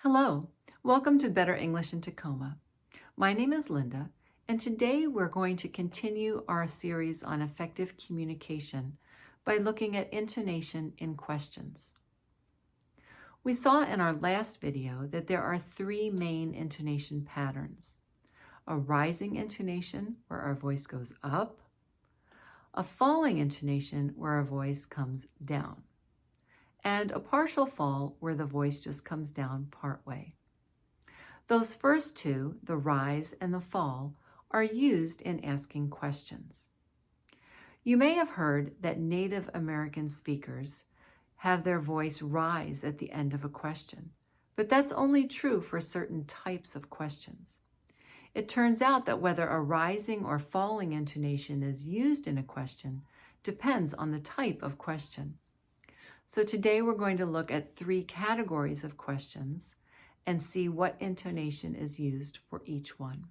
Hello, welcome to Better English in Tacoma. My name is Linda, and today we're going to continue our series on effective communication by looking at intonation in questions. We saw in our last video that there are three main intonation patterns: a rising intonation where our voice goes up, a falling intonation where our voice comes down, and a partial fall where the voice just comes down partway. Those first two, the rise and the fall, are used in asking questions. You may have heard that Native American speakers have their voice rise at the end of a question, but that's only true for certain types of questions. It turns out that whether a rising or falling intonation is used in a question depends on the type of question. So today we're going to look at three categories of questions and see what intonation is used for each one.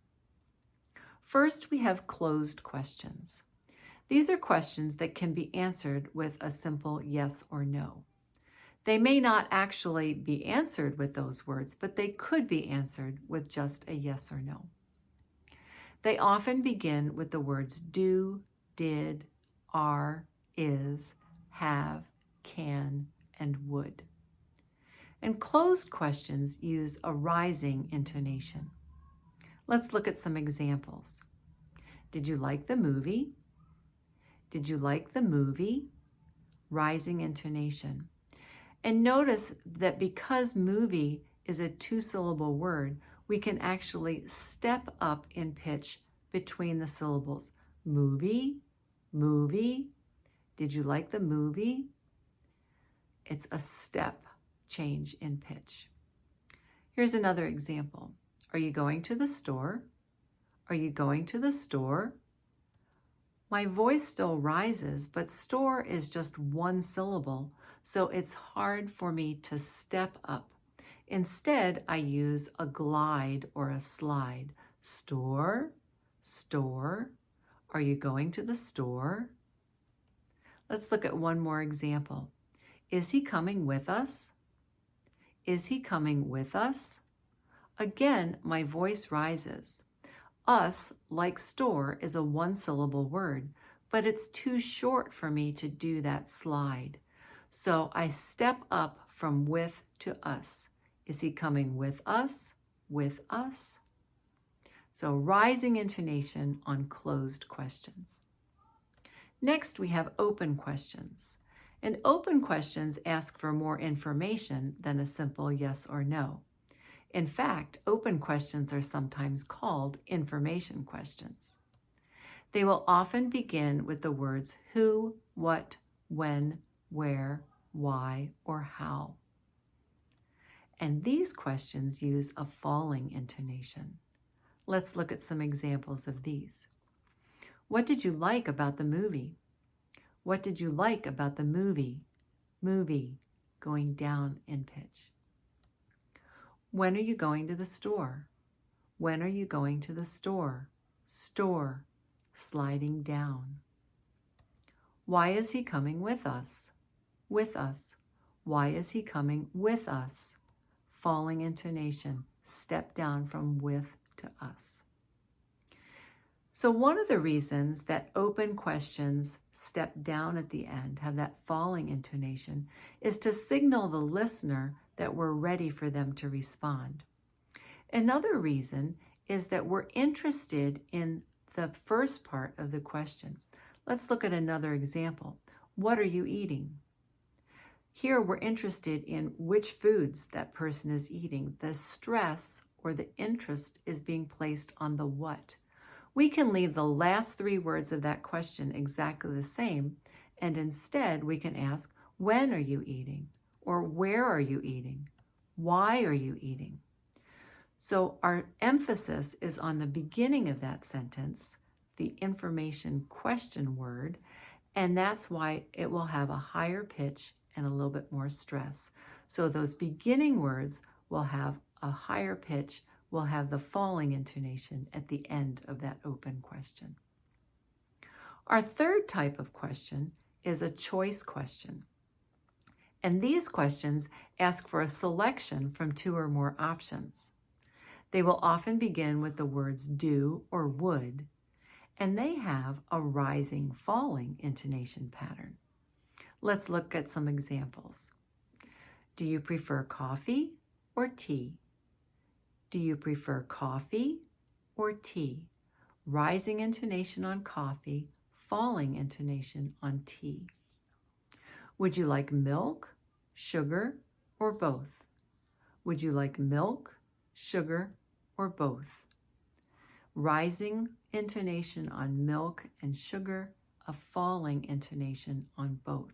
First, we have closed questions. These are questions that can be answered with a simple yes or no. They may not actually be answered with those words, but they could be answered with just a yes or no. They often begin with the words do, did, are, is, have, can, and would. And closed questions use a rising intonation. Let's look at some examples. Did you like the movie? Did you like the movie? Rising intonation. And notice that because movie is a two-syllable word, we can actually step up in pitch between the syllables. Movie, movie. Did you like the movie? It's a step change in pitch. Here's another example. Are you going to the store? Are you going to the store? My voice still rises, but store is just one syllable, so it's hard for me to step up. Instead, I use a glide or a slide. Store, store. Are you going to the store? Let's look at one more example. Is he coming with us? Is he coming with us? Again, my voice rises. Us, like store, is a one-syllable word, but it's too short for me to do that slide. So I step up from with to us. Is he coming with us? With us? So rising intonation on closed questions. Next, we have open questions. And open questions ask for more information than a simple yes or no. In fact, open questions are sometimes called information questions. They will often begin with the words who, what, when, where, why, or how. And these questions use a falling intonation. Let's look at some examples of these. What did you like about the movie? What did you like about the movie? Movie, going down in pitch. When are you going to the store? When are you going to the store? Store, sliding down. Why is he coming with us? With us. Why is he coming with us? Falling intonation, step down from with to us. So one of the reasons that open questions step down at the end, have that falling intonation, is to signal the listener that we're ready for them to respond. Another reason is that we're interested in the first part of the question. Let's look at another example. What are you eating? Here we're interested in which foods that person is eating. The stress or the interest is being placed on the what. We can leave the last three words of that question exactly the same, and instead we can ask, when are you eating? Or where are you eating? Why are you eating? So our emphasis is on the beginning of that sentence, the information question word, and that's why it will have a higher pitch and a little bit more stress. So those beginning words will have a higher pitch, will have the falling intonation at the end of that open question. Our third type of question is a choice question. And these questions ask for a selection from 2 or more options. They will often begin with the words do or would, and they have a rising-falling intonation pattern. Let's look at some examples. Do you prefer coffee or tea? Do you prefer coffee or tea? Rising intonation on coffee, falling intonation on tea. Would you like milk, sugar, or both? Would you like milk, sugar, or both? Rising intonation on milk and sugar, a falling intonation on both.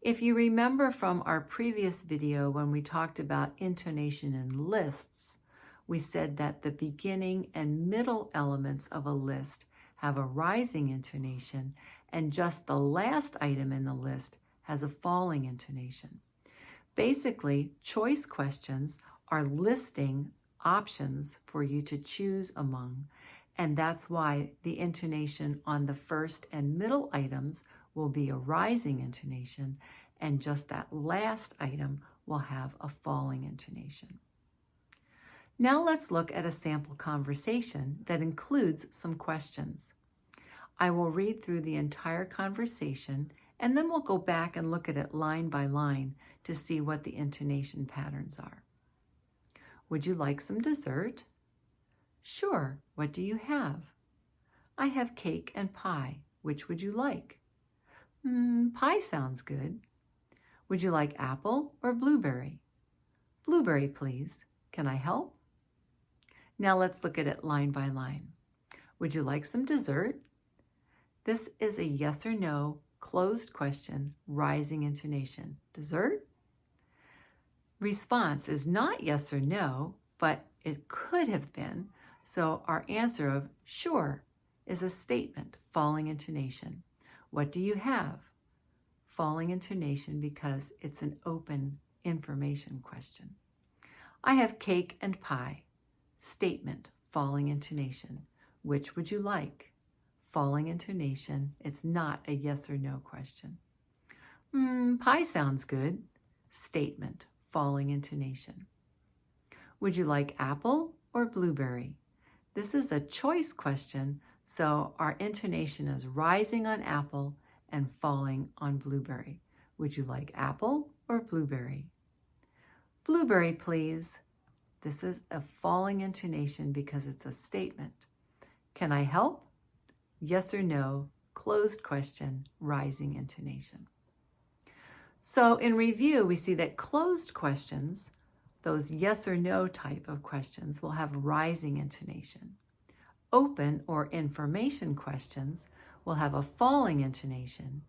If you remember from our previous video when we talked about intonation in lists, we said that the beginning and middle elements of a list have a rising intonation and just the last item in the list has a falling intonation. Basically, choice questions are listing options for you to choose among, and that's why the intonation on the first and middle items will be a rising intonation, and just that last item will have a falling intonation. Now let's look at a sample conversation that includes some questions. I will read through the entire conversation, and then we'll go back and look at it line by line to see what the intonation patterns are. Would you like some dessert? Sure. What do you have? I have cake and pie. Which would you like? Pie sounds good. Would you like apple or blueberry? Blueberry, please. Can I help? Now let's look at it line by line. Would you like some dessert? This is a yes or no, closed question, rising intonation. Dessert? Response is not yes or no, but it could have been. So our answer of sure is a statement, falling intonation. What do you have? Falling intonation because it's an open information question. I have cake and pie. Statement, falling intonation. Which would you like? Falling intonation. It's not a yes or no question. Pie sounds good. Statement, falling intonation. Would you like apple or blueberry? This is a choice question, so our intonation is rising on apple and falling on blueberry. Would you like apple or blueberry? Blueberry, please. This is a falling intonation because it's a statement. Can I help? Yes or no, closed question, rising intonation. So in review, we see that closed questions, those yes or no type of questions, will have rising intonation. Open or information questions will have a falling intonation,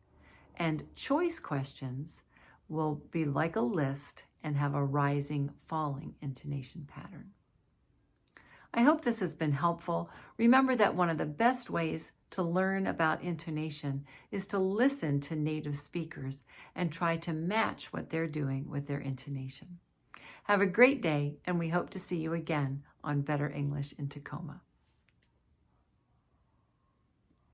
and choice questions will be like a list and have a rising, falling intonation pattern. I hope this has been helpful. Remember that one of the best ways to learn about intonation is to listen to native speakers and try to match what they're doing with their intonation. Have a great day, and we hope to see you again on Better English in Tacoma.